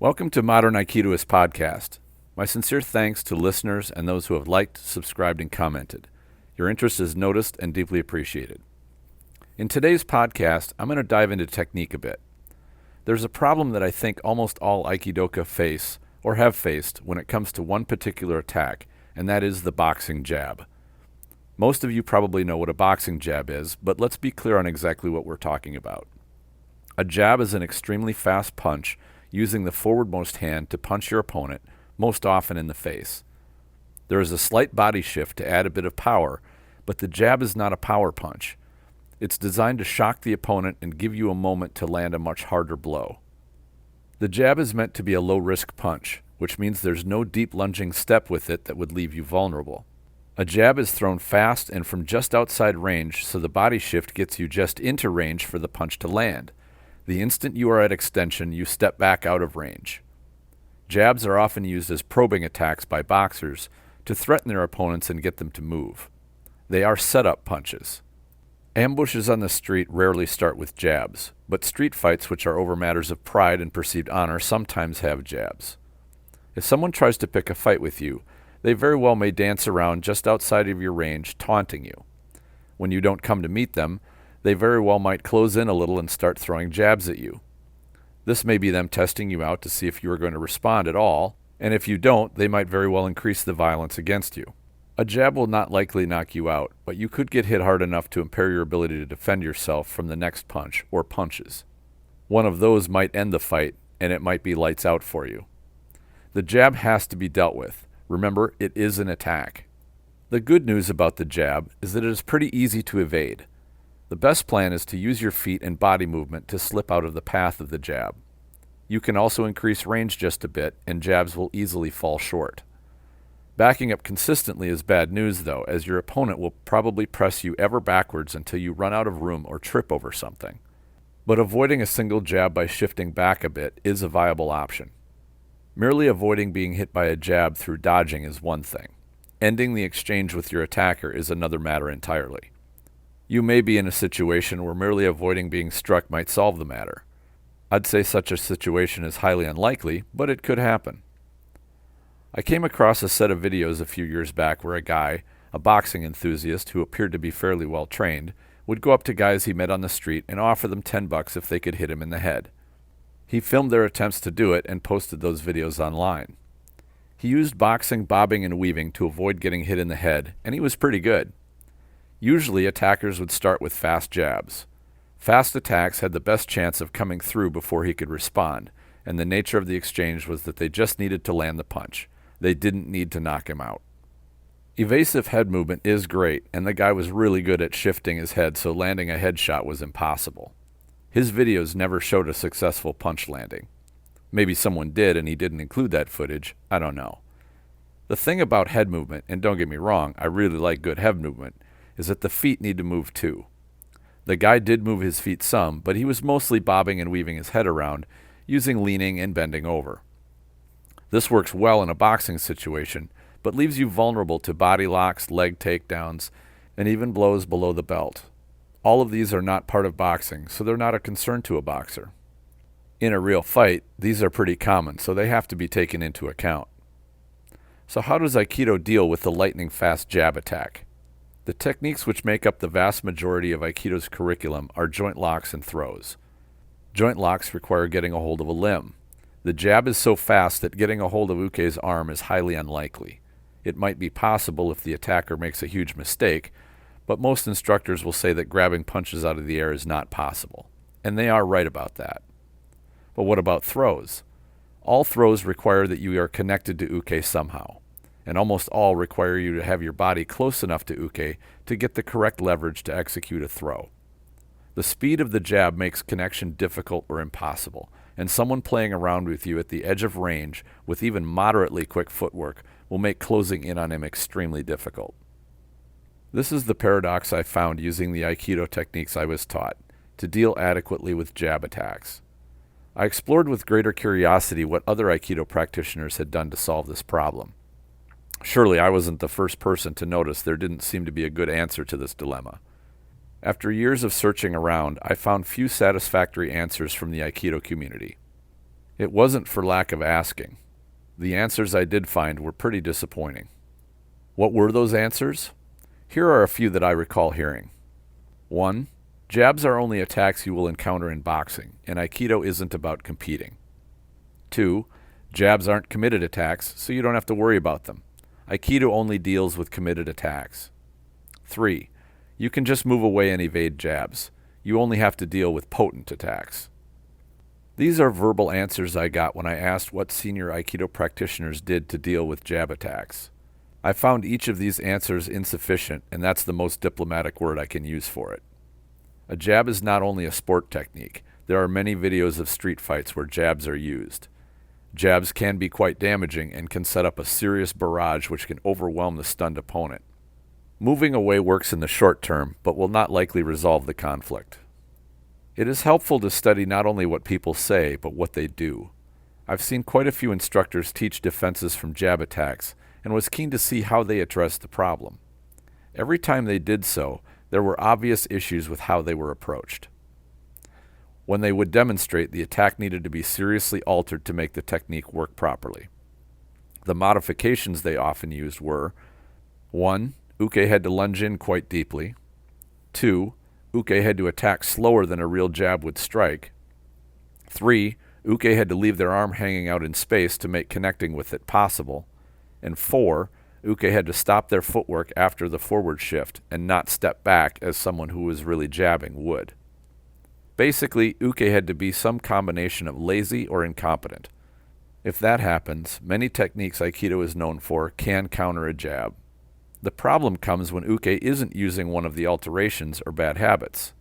Welcome to Modern Aikidoist Podcast. My sincere thanks to listeners and those who have liked, subscribed, and commented. Your interest is noticed and deeply appreciated. In today's podcast, I'm going to dive into technique a bit. There's a problem that I think almost all aikidoka face, or have faced, when it comes to one particular attack, and that is the boxing jab. Most of you probably know what a boxing jab is, but let's be clear on exactly what we're talking about. A jab is an extremely fast punch using the forwardmost hand to punch your opponent, most often in the face. There is a slight body shift to add a bit of power, but the jab is not a power punch. It's designed to shock the opponent and give you a moment to land a much harder blow. The jab is meant to be a low-risk punch, which means there's no deep lunging step with it that would leave you vulnerable. A jab is thrown fast and from just outside range, so the body shift gets you just into range for the punch to land. The instant you are at extension, you step back out of range. Jabs are often used as probing attacks by boxers to threaten their opponents and get them to move. They are setup punches. Ambushes on the street rarely start with jabs, but street fights which are over matters of pride and perceived honor sometimes have jabs. If someone tries to pick a fight with you, they very well may dance around just outside of your range, taunting you. When you don't come to meet them, they very well might close in a little and start throwing jabs at you. This may be them testing you out to see if you are going to respond at all, and if you don't, they might very well increase the violence against you. A jab will not likely knock you out, but you could get hit hard enough to impair your ability to defend yourself from the next punch or punches. One of those might end the fight, and it might be lights out for you. The jab has to be dealt with. Remember, it is an attack. The good news about the jab is that it is pretty easy to evade. The best plan is to use your feet and body movement to slip out of the path of the jab. You can also increase range just a bit, and jabs will easily fall short. Backing up consistently is bad news, though, as your opponent will probably press you ever backwards until you run out of room or trip over something. But avoiding a single jab by shifting back a bit is a viable option. Merely avoiding being hit by a jab through dodging is one thing. Ending the exchange with your attacker is another matter entirely. You may be in a situation where merely avoiding being struck might solve the matter. I'd say such a situation is highly unlikely, but it could happen. I came across a set of videos a few years back where a guy, a boxing enthusiast who appeared to be fairly well trained, would go up to guys he met on the street and offer them $10 if they could hit him in the head. He filmed their attempts to do it and posted those videos online. He used boxing, bobbing, and weaving to avoid getting hit in the head, and he was pretty good. Usually, attackers would start with fast jabs. Fast attacks had the best chance of coming through before he could respond, and the nature of the exchange was that they just needed to land the punch. They didn't need to knock him out. Evasive head movement is great, and the guy was really good at shifting his head, so landing a headshot was impossible. His videos never showed a successful punch landing. Maybe someone did and he didn't include that footage, I don't know. The thing about head movement, and don't get me wrong, I really like good head movement, is that the feet need to move too. The guy did move his feet some, but he was mostly bobbing and weaving his head around, using leaning and bending over. This works well in a boxing situation, but leaves you vulnerable to body locks, leg takedowns, and even blows below the belt. All of these are not part of boxing, so they're not a concern to a boxer. In a real fight, these are pretty common, so they have to be taken into account. So how does Aikido deal with the lightning-fast jab attack? The techniques which make up the vast majority of Aikido's curriculum are joint locks and throws. Joint locks require getting a hold of a limb. The jab is so fast that getting a hold of Uke's arm is highly unlikely. It might be possible if the attacker makes a huge mistake, but most instructors will say that grabbing punches out of the air is not possible. And they are right about that. But what about throws? All throws require that you are connected to Uke somehow, and almost all require you to have your body close enough to Uke to get the correct leverage to execute a throw. The speed of the jab makes connection difficult or impossible, and someone playing around with you at the edge of range with even moderately quick footwork will make closing in on him extremely difficult. This is the paradox I found using the Aikido techniques I was taught to deal adequately with jab attacks. I explored with greater curiosity what other Aikido practitioners had done to solve this problem. Surely I wasn't the first person to notice there didn't seem to be a good answer to this dilemma. After years of searching around, I found few satisfactory answers from the Aikido community. It wasn't for lack of asking. The answers I did find were pretty disappointing. What were those answers? Here are a few that I recall hearing. 1. Jabs are only attacks you will encounter in boxing, and Aikido isn't about competing. 2. Jabs aren't committed attacks, so you don't have to worry about them. Aikido only deals with committed attacks. 3. You can just move away and evade jabs. You only have to deal with potent attacks. These are verbal answers I got when I asked what senior Aikido practitioners did to deal with jab attacks. I found each of these answers insufficient, and that's the most diplomatic word I can use for it. A jab is not only a sport technique. There are many videos of street fights where jabs are used. Jabs can be quite damaging and can set up a serious barrage which can overwhelm the stunned opponent. Moving away works in the short term, but will not likely resolve the conflict. It is helpful to study not only what people say, but what they do. I've seen quite a few instructors teach defenses from jab attacks, and was keen to see how they addressed the problem. Every time they did so, there were obvious issues with how they were approached. When they would demonstrate, the attack needed to be seriously altered to make the technique work properly. The modifications they often used were: 1. Uke had to lunge in quite deeply. 2. Uke had to attack slower than a real jab would strike. 3. Uke had to leave their arm hanging out in space to make connecting with it possible. And 4. Uke had to stop their footwork after the forward shift and not step back as someone who was really jabbing would. Basically, Uke had to be some combination of lazy or incompetent. If that happens, many techniques Aikido is known for can counter a jab. The problem comes when Uke isn't using one of the alterations or bad habits.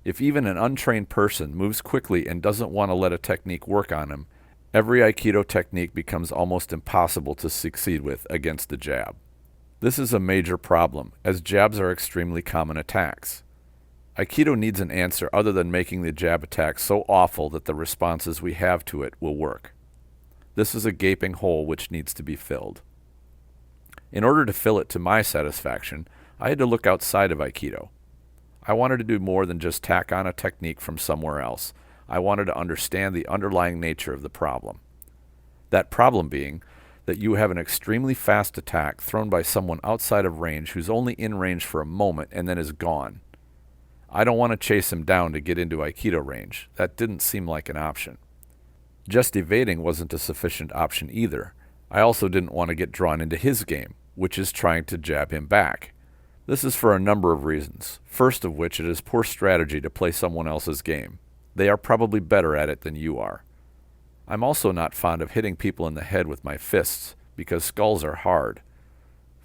If even an untrained person moves quickly and doesn't want to let a technique work on him, every Aikido technique becomes almost impossible to succeed with against the jab. This is a major problem, as jabs are extremely common attacks. Aikido needs an answer other than making the jab attack so awful that the responses we have to it will work. This is a gaping hole which needs to be filled. In order to fill it to my satisfaction, I had to look outside of Aikido. I wanted to do more than just tack on a technique from somewhere else. I wanted to understand the underlying nature of the problem. That problem being that you have an extremely fast attack thrown by someone outside of range who's only in range for a moment and then is gone. I don't want to chase him down to get into Aikido range. That didn't seem like an option. Just evading wasn't a sufficient option either. I also didn't want to get drawn into his game, which is trying to jab him back. This is for a number of reasons, first of which it is poor strategy to play someone else's game. They are probably better at it than you are. I'm also not fond of hitting people in the head with my fists, because skulls are hard.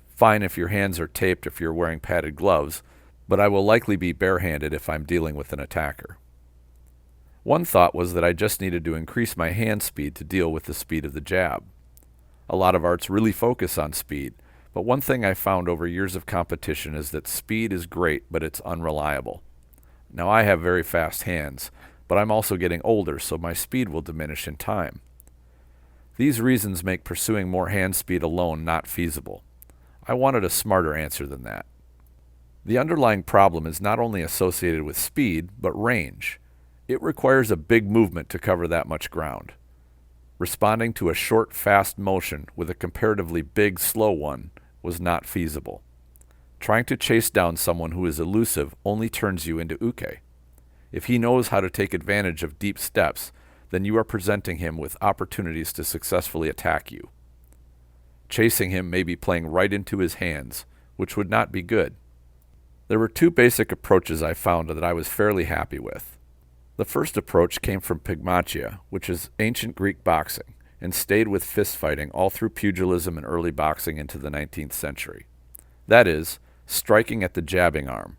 Fine if your hands are taped if you're wearing padded gloves, but I will likely be barehanded if I'm dealing with an attacker. One thought was that I just needed to increase my hand speed to deal with the speed of the jab. A lot of arts really focus on speed, but one thing I found over years of competition is that speed is great, but it's unreliable. Now I have very fast hands, but I'm also getting older, so my speed will diminish in time. These reasons make pursuing more hand speed alone not feasible. I wanted a smarter answer than that. The underlying problem is not only associated with speed, but range. It requires a big movement to cover that much ground. Responding to a short, fast motion with a comparatively big, slow one was not feasible. Trying to chase down someone who is elusive only turns you into Uke. If he knows how to take advantage of deep steps, then you are presenting him with opportunities to successfully attack you. Chasing him may be playing right into his hands, which would not be good. There were two basic approaches I found that I was fairly happy with. The first approach came from Pygmachia, which is ancient Greek boxing, and stayed with fist fighting all through pugilism and early boxing into the 19th century. That is, striking at the jabbing arm.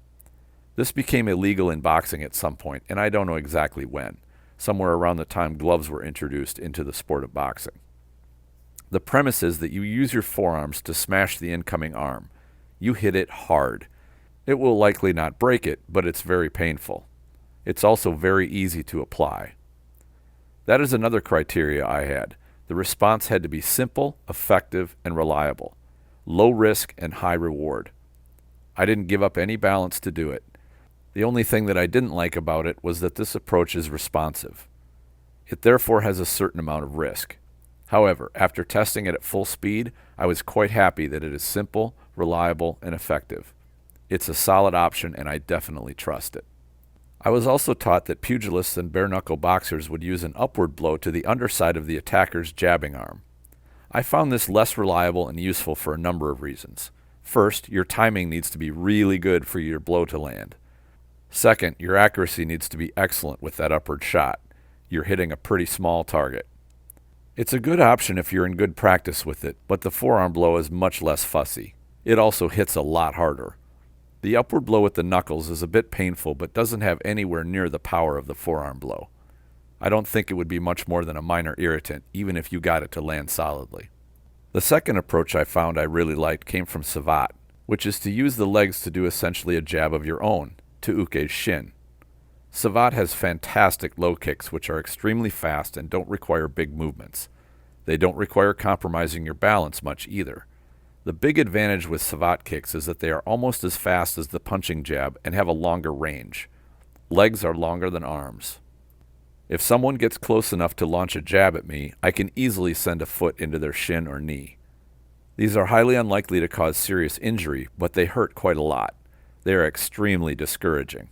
This became illegal in boxing at some point, and I don't know exactly when, somewhere around the time gloves were introduced into the sport of boxing. The premise is that you use your forearms to smash the incoming arm. You hit it hard. It will likely not break it, but it's very painful. It's also very easy to apply. That is another criteria I had. The response had to be simple, effective, and reliable. Low risk and high reward. I didn't give up any balance to do it. The only thing that I didn't like about it was that this approach is responsive. It therefore has a certain amount of risk. However, after testing it at full speed, I was quite happy that it is simple, reliable, and effective. It's a solid option and I definitely trust it. I was also taught that pugilists and bare-knuckle boxers would use an upward blow to the underside of the attacker's jabbing arm. I found this less reliable and useful for a number of reasons. First, your timing needs to be really good for your blow to land. Second, your accuracy needs to be excellent with that upward shot. You're hitting a pretty small target. It's a good option if you're in good practice with it, but the forearm blow is much less fussy. It also hits a lot harder. The upward blow with the knuckles is a bit painful, but doesn't have anywhere near the power of the forearm blow. I don't think it would be much more than a minor irritant, even if you got it to land solidly. The second approach I found I really liked came from Savat, which is to use the legs to do essentially a jab of your own, to Uke's shin. Savat has fantastic low kicks which are extremely fast and don't require big movements. They don't require compromising your balance much either. The big advantage with Savat kicks is that they are almost as fast as the punching jab and have a longer range. Legs are longer than arms. If someone gets close enough to launch a jab at me, I can easily send a foot into their shin or knee. These are highly unlikely to cause serious injury, but they hurt quite a lot. They are extremely discouraging.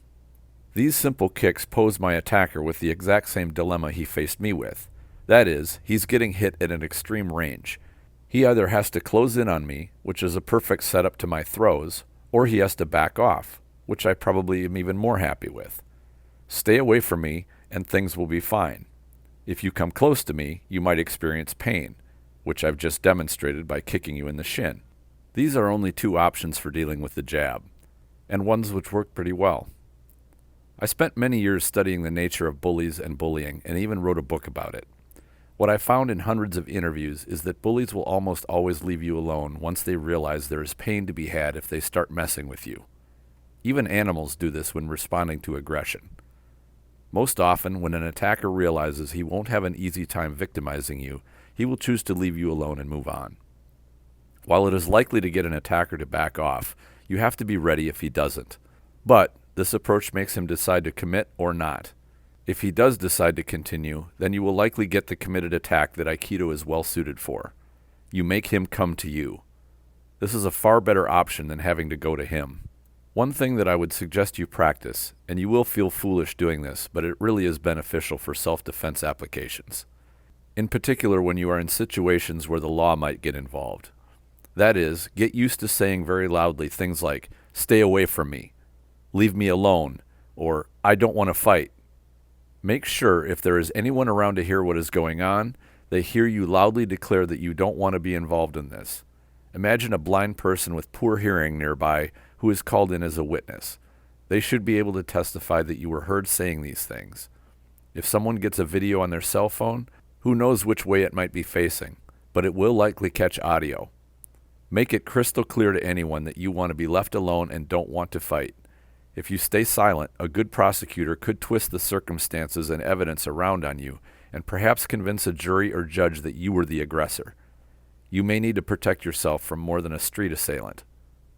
These simple kicks pose my attacker with the exact same dilemma he faced me with. That is, he's getting hit at an extreme range. He either has to close in on me, which is a perfect setup to my throws, or he has to back off, which I probably am even more happy with. Stay away from me, and things will be fine. If you come close to me, you might experience pain, which I've just demonstrated by kicking you in the shin. These are only two options for dealing with the jab, and ones which work pretty well. I spent many years studying the nature of bullies and bullying, and even wrote a book about it. What I found in hundreds of interviews is that bullies will almost always leave you alone once they realize there is pain to be had if they start messing with you. Even animals do this when responding to aggression. Most often, when an attacker realizes he won't have an easy time victimizing you, he will choose to leave you alone and move on. While it is likely to get an attacker to back off, you have to be ready if he doesn't. But this approach makes him decide to commit or not. If he does decide to continue, then you will likely get the committed attack that Aikido is well suited for. You make him come to you. This is a far better option than having to go to him. One thing that I would suggest you practice, and you will feel foolish doing this, but it really is beneficial for self-defense applications. In particular when you are in situations where the law might get involved. That is, get used to saying very loudly things like, "Stay away from me," "Leave me alone," or "I don't want to fight." Make sure if there is anyone around to hear what is going on, they hear you loudly declare that you don't want to be involved in this. Imagine a blind person with poor hearing nearby who is called in as a witness. They should be able to testify that you were heard saying these things. If someone gets a video on their cell phone, who knows which way it might be facing, but it will likely catch audio. Make it crystal clear to anyone that you want to be left alone and don't want to fight. If you stay silent, a good prosecutor could twist the circumstances and evidence around on you and perhaps convince a jury or judge that you were the aggressor. You may need to protect yourself from more than a street assailant.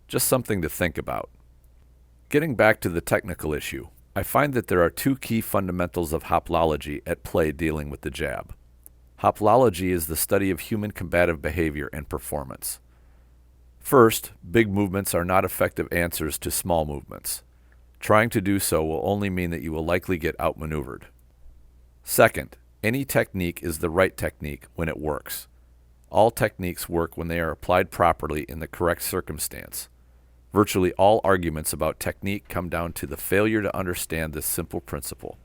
Just something to think about. Getting back to the technical issue, I find that there are two key fundamentals of hoplology at play dealing with the jab. Hoplology is the study of human combative behavior and performance. First, big movements are not effective answers to small movements. Trying to do so will only mean that you will likely get outmaneuvered. Second, any technique is the right technique when it works. All techniques work when they are applied properly in the correct circumstance. Virtually all arguments about technique come down to the failure to understand this simple principle.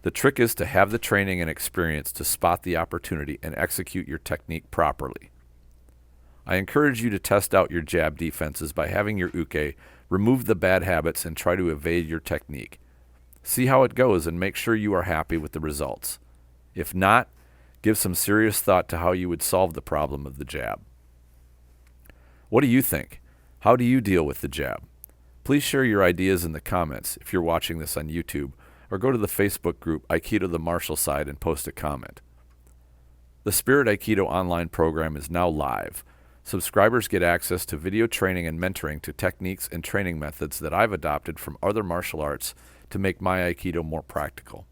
The trick is to have the training and experience to spot the opportunity and execute your technique properly. I encourage you to test out your jab defenses by having your uke remove the bad habits and try to evade your technique. See how it goes and make sure you are happy with the results. If not, give some serious thought to how you would solve the problem of the jab. What do you think? How do you deal with the jab? Please share your ideas in the comments if you're watching this on YouTube, or go to the Facebook group Aikido the Martial Side and post a comment. The Spirit Aikido Online program is now live. Subscribers get access to video training and mentoring to techniques and training methods that I've adopted from other martial arts to make my Aikido more practical.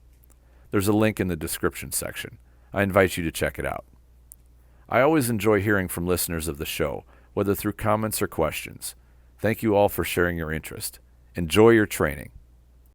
There's a link in the description section. I invite you to check it out. I always enjoy hearing from listeners of the show, whether through comments or questions. Thank you all for sharing your interest. Enjoy your training.